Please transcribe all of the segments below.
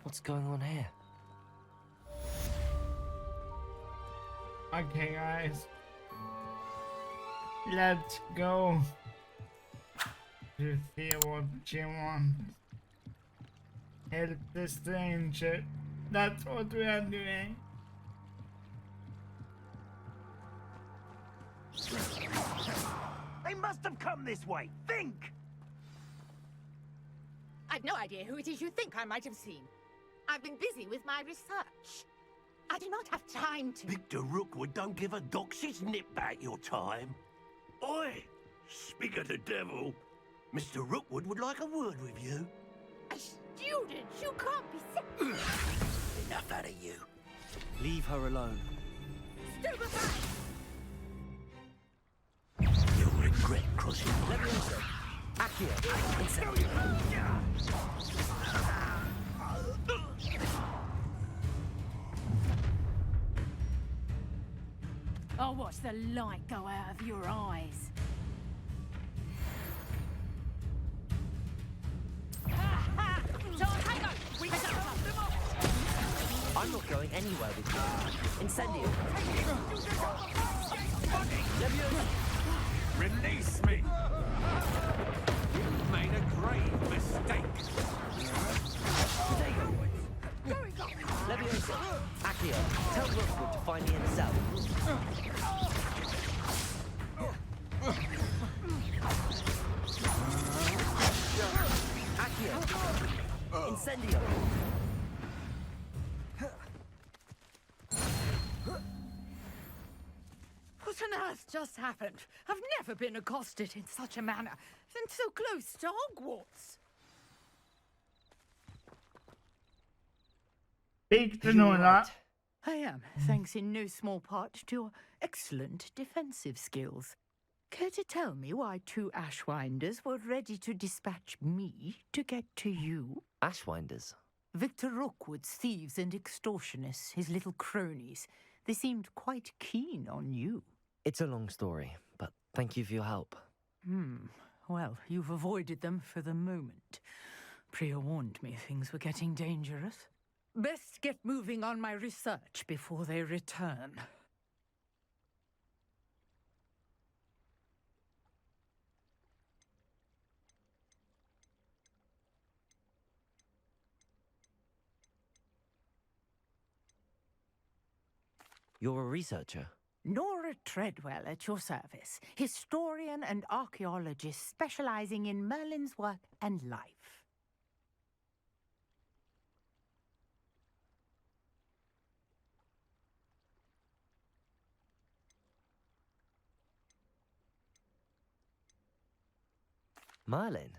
What's going on here? Okay, guys. Let's go to see what she wants. Help the stranger. That's what we are doing. They must have come this way. Think! I've no idea who it is you think I might have seen. I've been busy with my research. I do not have time to... Victor Rookwood don't give a doxy's nip back your time. Oi! Speak of the devil. Mr. Rookwood would like a word with you. A student? You can't be sick. Enough out of you. Leave her alone. Stupefy! You'll regret crossing my Leviosa! Accio! Incendio! I'll watch the light go out of your eyes. I'm not going anywhere with you. Incendio! Leviosa! Release me! You've made a grave mistake. Leviosa! Accio! Tell Rookwood to find me in the cell. Accio! Incendio! What on earth just happened? I've never been accosted in such a manner, and so close to Hogwarts. Speak to You're Nora. right. I am, thanks in no small part to your excellent defensive skills. Care to tell me why two Ashwinders were ready to dispatch me to get to you? Ashwinders. Victor Rookwood's thieves and extortionists, his little cronies. They seemed quite keen on you. It's a long story, but thank you for your help. Well, you've avoided them for the moment. Priya warned me things were getting dangerous. Best get moving on my research before they return. You're a researcher. Nora Treadwell at your service, historian and archaeologist specializing in Merlin's work and life. Merlin?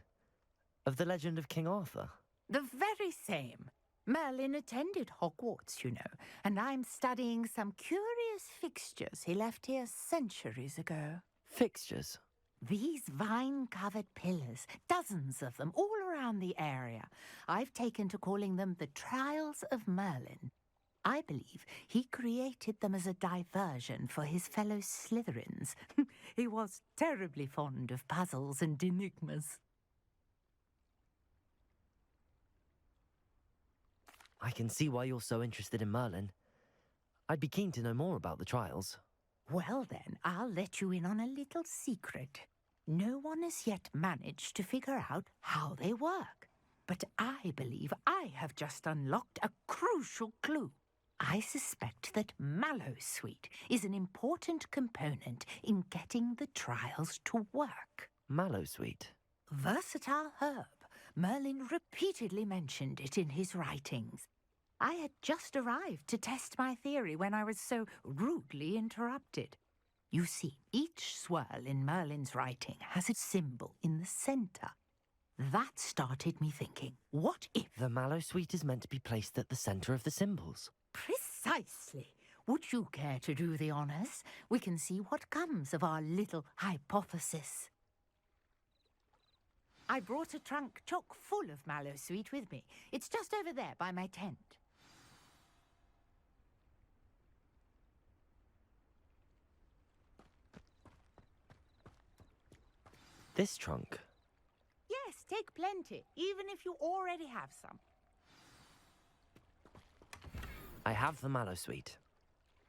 Of the legend of King Arthur? The very same. Merlin attended Hogwarts, you know, and I'm studying some curious fixtures he left here centuries ago. Fixtures? These vine-covered pillars, dozens of them, all around the area. I've taken to calling them the Trials of Merlin. I believe he created them as a diversion for his fellow Slytherins. He was terribly fond of puzzles and enigmas. I can see why you're so interested in Merlin. I'd be keen to know more about the trials. Well then, I'll let you in on a little secret. No one has yet managed to figure out how they work. But I believe I have just unlocked a crucial clue. I suspect that Mallowsweet is an important component in getting the trials to work. Mallowsweet. Versatile herb. Merlin repeatedly mentioned it in his writings. I had just arrived to test my theory when I was so rudely interrupted. You see, each swirl in Merlin's writing has a symbol in the center. That started me thinking, what if... The Mallowsweet is meant to be placed at the center of the symbols. Precisely. Would you care to do the honors? We can see what comes of our little hypothesis. I brought a trunk chock full of Mallowsweet with me. It's just over there by my tent. This trunk? Yes, take plenty, even if you already have some. I have the mallow sweet.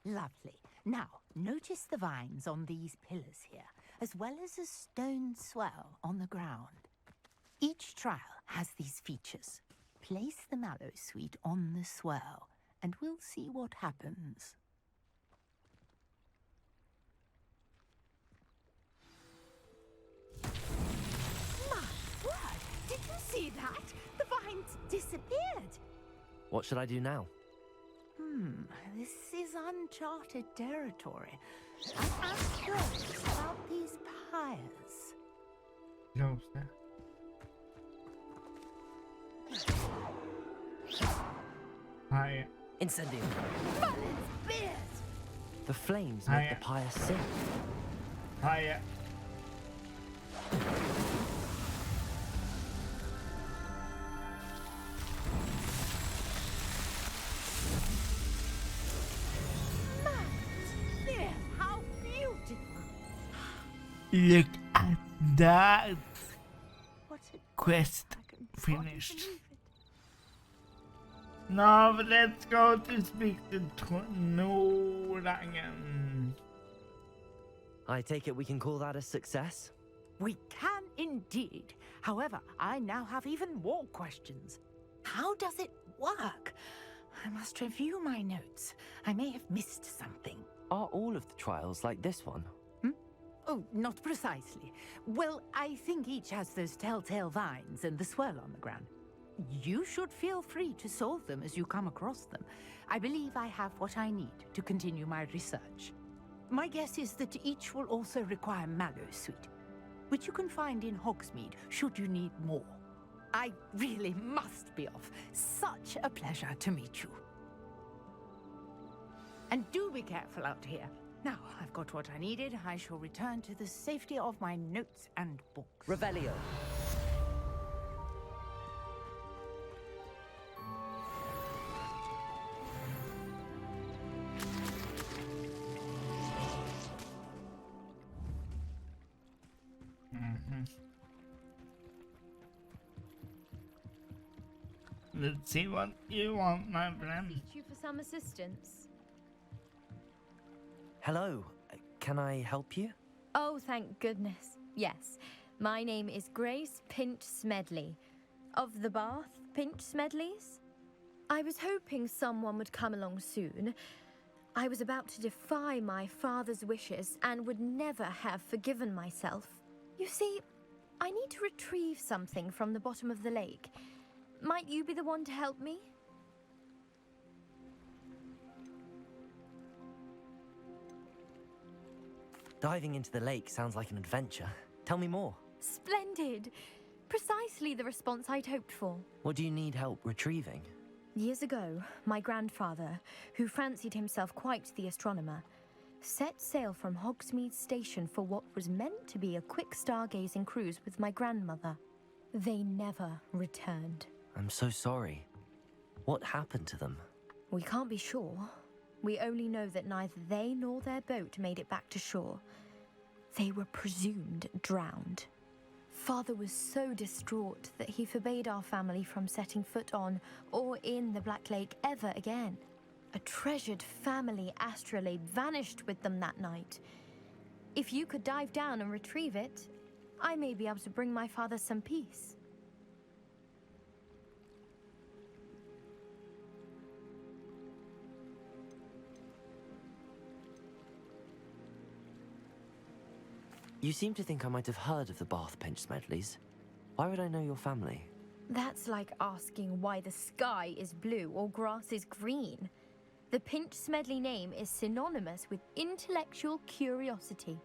Lovely. Now, notice the vines on these pillars here, as well as a stone swell on the ground. Each trial has these features. Place the mallow sweet on the swell, and we'll see what happens. My word! Did you see that? The vines disappeared. What should I do now? This is uncharted territory. I asked Grace about these pyres. Closer. Hi. Incendium. Merlin's beard! The flames Hiya. make the pyre sing. Hi. Merlin's beard! How beautiful! Look at that. What a Quest I can hardly finished. believe it. Now let's go to speak to Norwegian. I take it we can call that a success? We can indeed. However, I now have even more questions. How does it work? I must review my notes. I may have missed something. Are all of the trials like this one? Oh, not precisely. Well, I think each has those telltale vines and the swirl on the ground. You should feel free to solve them as you come across them. I believe I have what I need to continue my research. My guess is that each will also require mallow sweet, which you can find in Hogsmeade should you need more. I really must be off. Such a pleasure to meet you. And do be careful out here. Now, I've got what I needed. I shall return to the safety of my notes and books. Revelio. Let's see what you want, my friend. Reach you for some assistance. Hello. Can I help you? Oh, thank goodness. Yes. My name is Grace Pinch Smedley. Of the Bath Pinch Smedleys? I was hoping someone would come along soon. I was about to defy my father's wishes and would never have forgiven myself. You see, I need to retrieve something from the bottom of the lake. Might you be the one to help me? Diving into the lake sounds like an adventure. Tell me more. Splendid! Precisely the response I'd hoped for. What do you need help retrieving? Years ago, my grandfather, who fancied himself quite the astronomer, set sail from Hogsmeade Station for what was meant to be a quick stargazing cruise with my grandmother. They never returned. I'm so sorry. What happened to them? We can't be sure. We only know that neither they nor their boat made it back to shore. They were presumed drowned. Father was so distraught that he forbade our family from setting foot on or in the Black Lake ever again. A treasured family astrolabe vanished with them that night. If you could dive down and retrieve it, I may be able to bring my father some peace. You seem to think I might have heard of the Bath Pinch Smedleys. Why would I know your family? That's like asking why the sky is blue or grass is green. The Pinch Smedley name is synonymous with intellectual curiosity.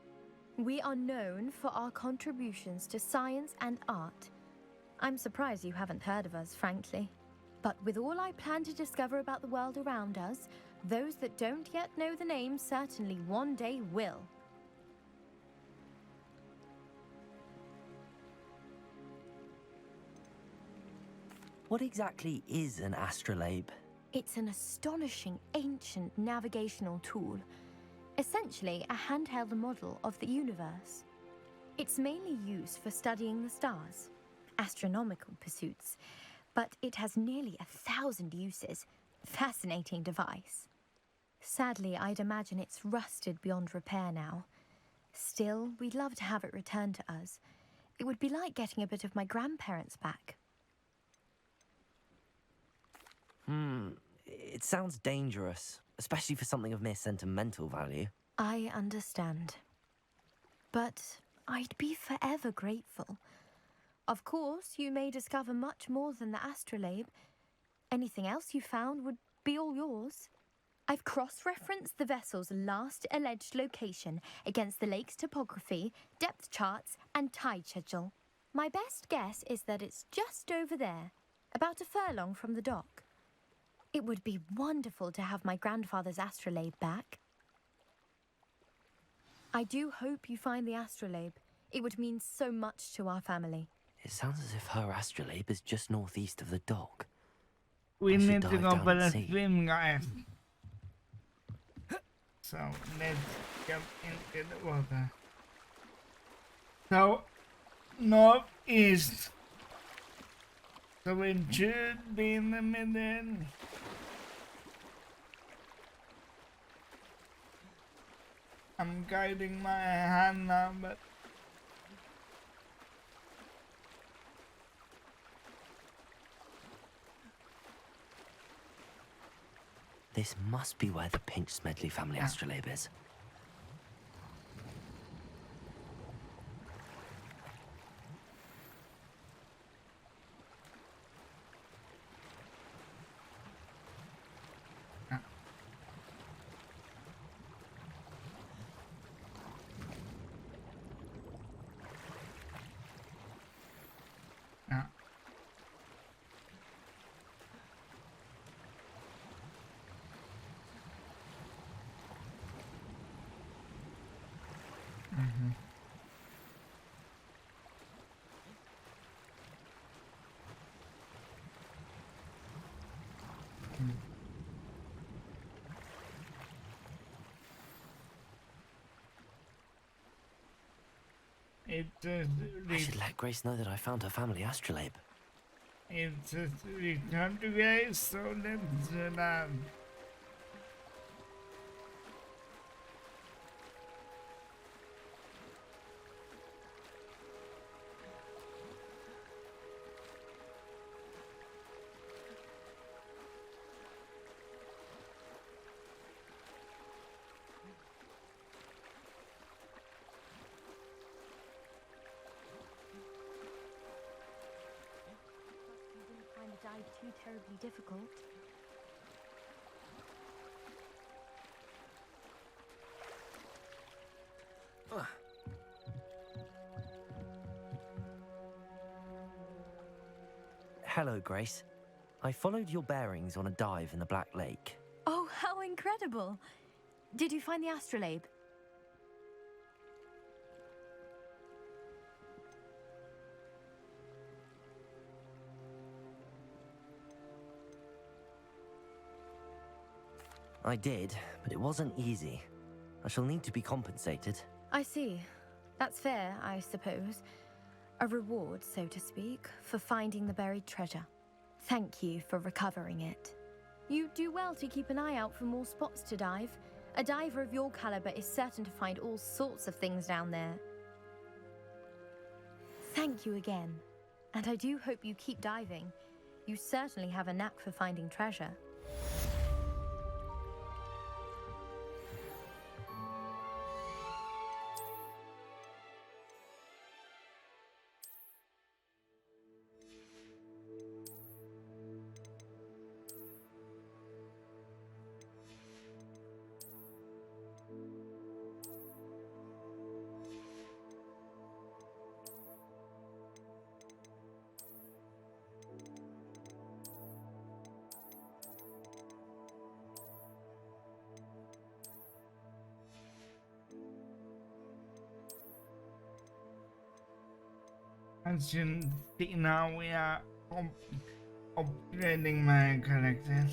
We are known for our contributions to science and art. I'm surprised you haven't heard of us, frankly. But with all I plan to discover about the world around us, those that don't yet know the name certainly one day will. What exactly is an astrolabe? It's an astonishing ancient navigational tool, essentially a handheld model of the universe. It's mainly used for studying the stars, astronomical pursuits, but it has nearly 1,000 uses, Fascinating device. Sadly, I'd imagine it's rusted beyond repair now. Still, we'd love to have it returned to us. It would be like getting a bit of my grandparents back. It sounds dangerous, especially for something of mere sentimental value. I understand. But I'd be forever grateful. Of course, you may discover much more than the astrolabe. Anything else you found would be all yours. I've cross-referenced the vessel's last alleged location against the lake's topography, depth charts, and tide schedule. My best guess is that it's just over there, about a furlong from the dock. It would be wonderful to have my grandfather's astrolabe back. I do hope you find the astrolabe. It would mean so much to our family. It sounds as if her astrolabe is just northeast of the dock. We I should need to dive go down for and the see. swim, guys. So let's jump into the water. So northeast. So it should be in the middle. I'm guiding my hand now, but This must be where the Pinch Smedley family astrolabe is. yeah. It just I should let Grace know that I found her family astrolabe. returned to guys, so let's do that. You didn't find the dive too terribly difficult. Hello, Grace. I followed your bearings on a dive in the Black Lake. Oh, how incredible! Did you find the astrolabe? I did, but it wasn't easy. I shall need to be compensated. I see. That's fair, I suppose. A reward, so to speak, for finding the buried treasure. Thank you for recovering it. You do well to keep an eye out for more spots to dive. A diver of your caliber is certain to find all sorts of things down there. Thank you again. And I do hope you keep diving. You certainly have a knack for finding treasure. As you see now, we are upgrading my character.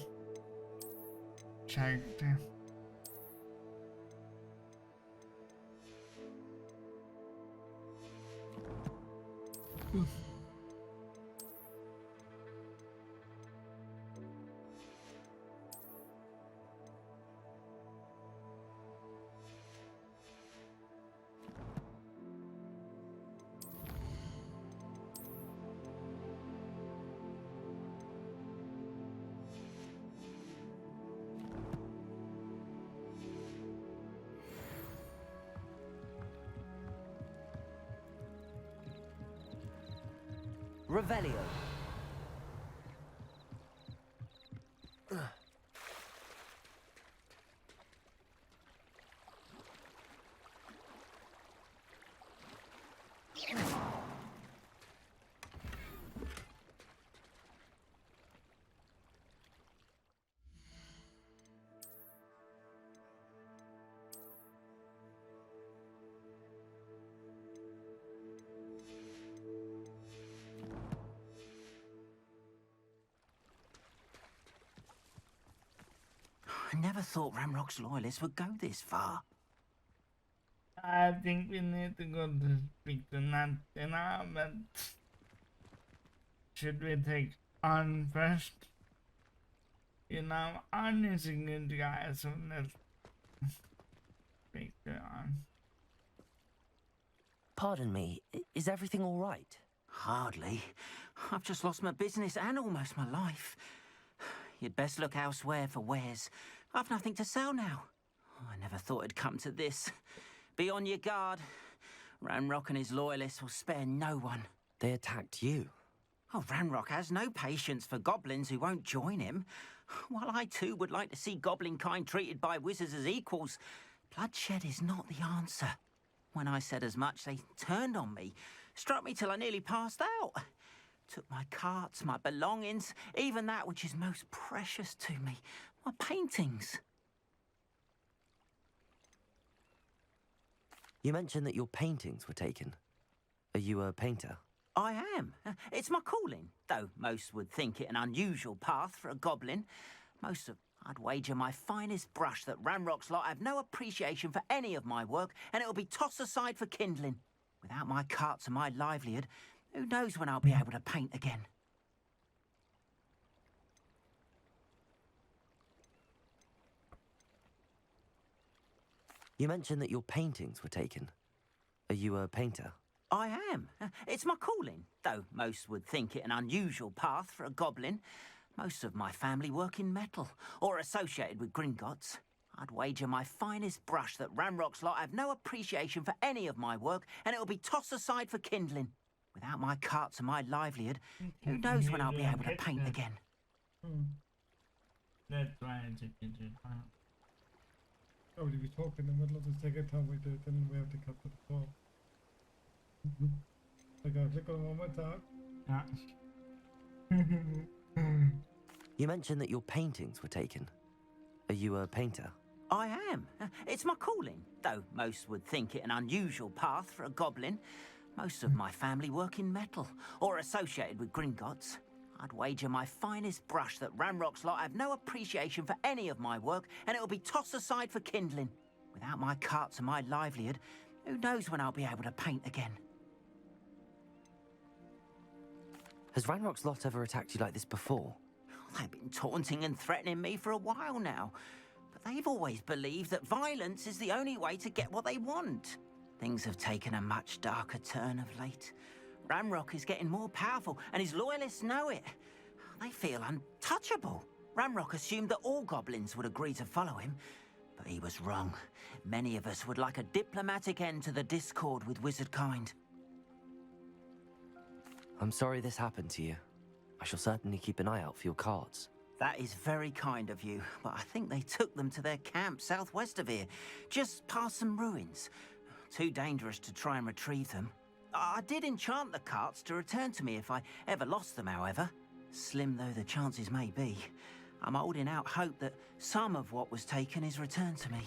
Revelio. I never thought Ramrock's loyalists would go this far. I think we need to go to speak to Nat now, but should we take On first? You know, On is a good guy, so let's speak to On. Pardon me, is everything all right? Hardly. I've just lost my business and almost my life. You'd best look elsewhere for wares. I've nothing to sell now. I never thought it'd come to this. Be on your guard. Ranrock and his loyalists will spare no one. They attacked you. Oh, Ranrock has no patience for goblins who won't join him. While I too would like to see goblin kind treated by wizards as equals, bloodshed is not the answer. When I said as much, they turned on me, struck me till I nearly passed out. Took my carts, my belongings, even that which is most precious to me, my paintings. You mentioned that your paintings were taken. Are you a painter? I am. It's my calling, though most would think it an unusual path for a goblin. I'd wager my finest brush that Ranrock's lot have no appreciation for any of my work, and it'll be tossed aside for kindling. Without my carts and my livelihood, who knows when I'll be able to paint again? You mentioned that your paintings were taken. Are you a painter? I am. It's my calling, though most would think it an unusual path for a goblin. Most of my family work in metal, or associated with Gringotts. I'd wager my finest brush that Ranrock's lot have no appreciation for any of my work, and it'll be tossed aside for kindling. Without my carts and my livelihood, who knows when I'll be able to paint again? That's why I took it to heart. Oh, did we talk in the middle of the second time we did, then we have to cut to the call. Okay, click on one more time. You mentioned that your paintings were taken. Are you a painter? I am. It's my calling, though most would think it an unusual path for a goblin. Most of my family work in metal, or associated with Gringotts. I'd wager my finest brush that Ranrock's lot have no appreciation for any of my work, and it'll be tossed aside for kindling. Without my carts and my livelihood, who knows when I'll be able to paint again? Has Ranrock's lot ever attacked you like this before? They've been taunting and threatening me for a while now, but they've always believed that violence is the only way to get what they want. Things have taken a much darker turn of late. Ranrock is getting more powerful, and his loyalists know it. They feel untouchable. Ranrock assumed that all goblins would agree to follow him, but he was wrong. Many of us would like a diplomatic end to the discord with wizard kind. I'm sorry this happened to you. I shall certainly keep an eye out for your cards. That is very kind of you, but I think they took them to their camp southwest of here, just past some ruins. Too dangerous to try and retrieve them. I did enchant the carts to return to me if I ever lost them, however. Slim though the chances may be, I'm holding out hope that some of what was taken is returned to me.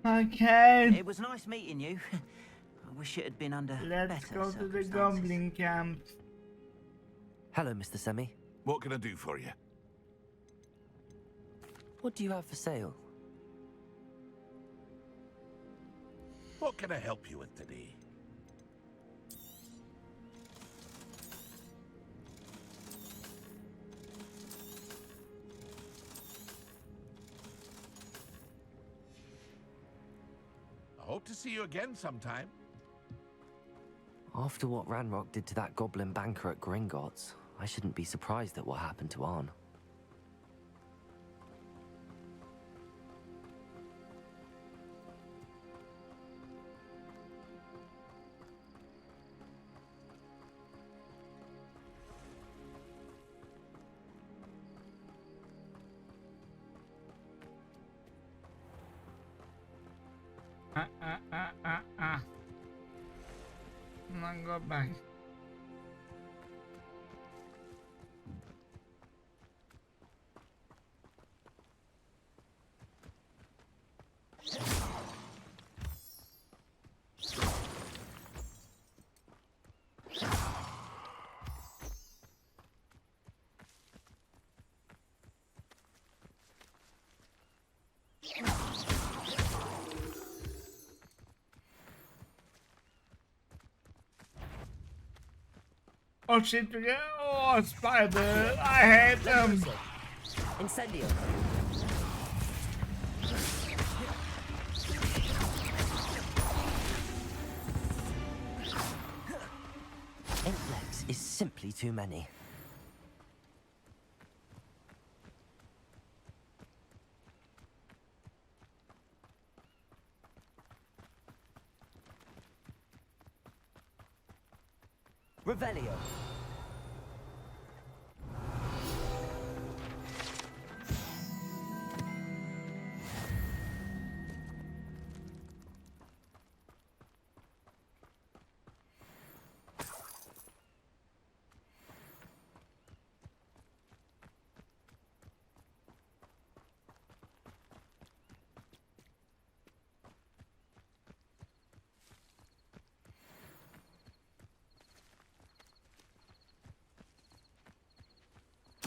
Okay. It was nice meeting you. I wish it had been under Let's better go to the circumstances. goblin camp. Hello, Mr. Semi. What can I do for you? What do you have for sale? What can I help you with today? I hope to see you again sometime. After what Ranrock did to that goblin banker at Gringotts, I shouldn't be surprised at what happened to Arn. Now go back. Oh shit, we get, oh spider, I hate them. Incendio. Intellect is simply too many. Revelio.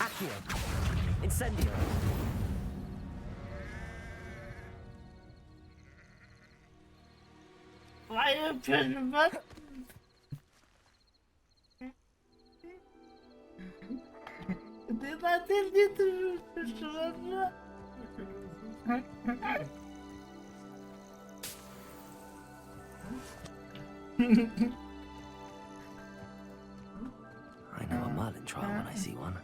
Accio. Incendio. Why you pushing the button? Did I tell you to push the button? I know a Merlin trial when I see one.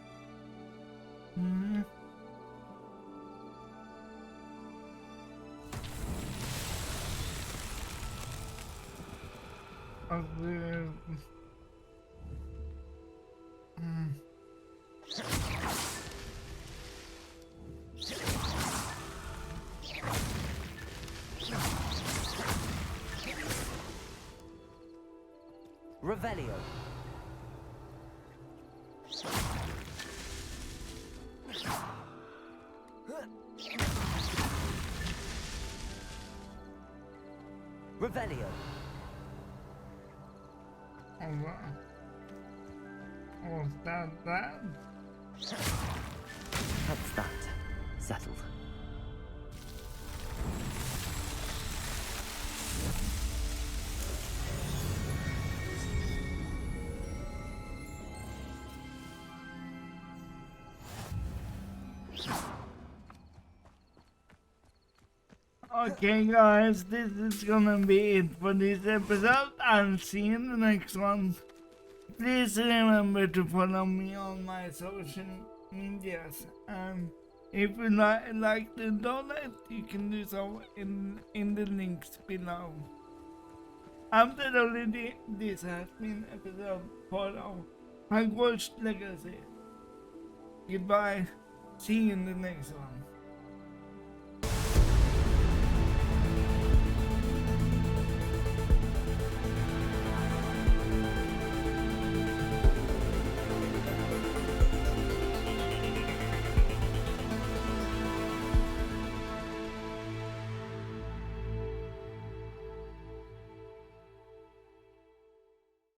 Revelio. Revelio. Was that bad? That's that. Settled. Okay guys, this is gonna be it for this episode. I'll see you in the next one. Please remember to follow me on my social medias, and if you like to donate, you can do so in the links below. After already, this has been episode 4 of Hogwarts Legacy. Goodbye, see you in the next one.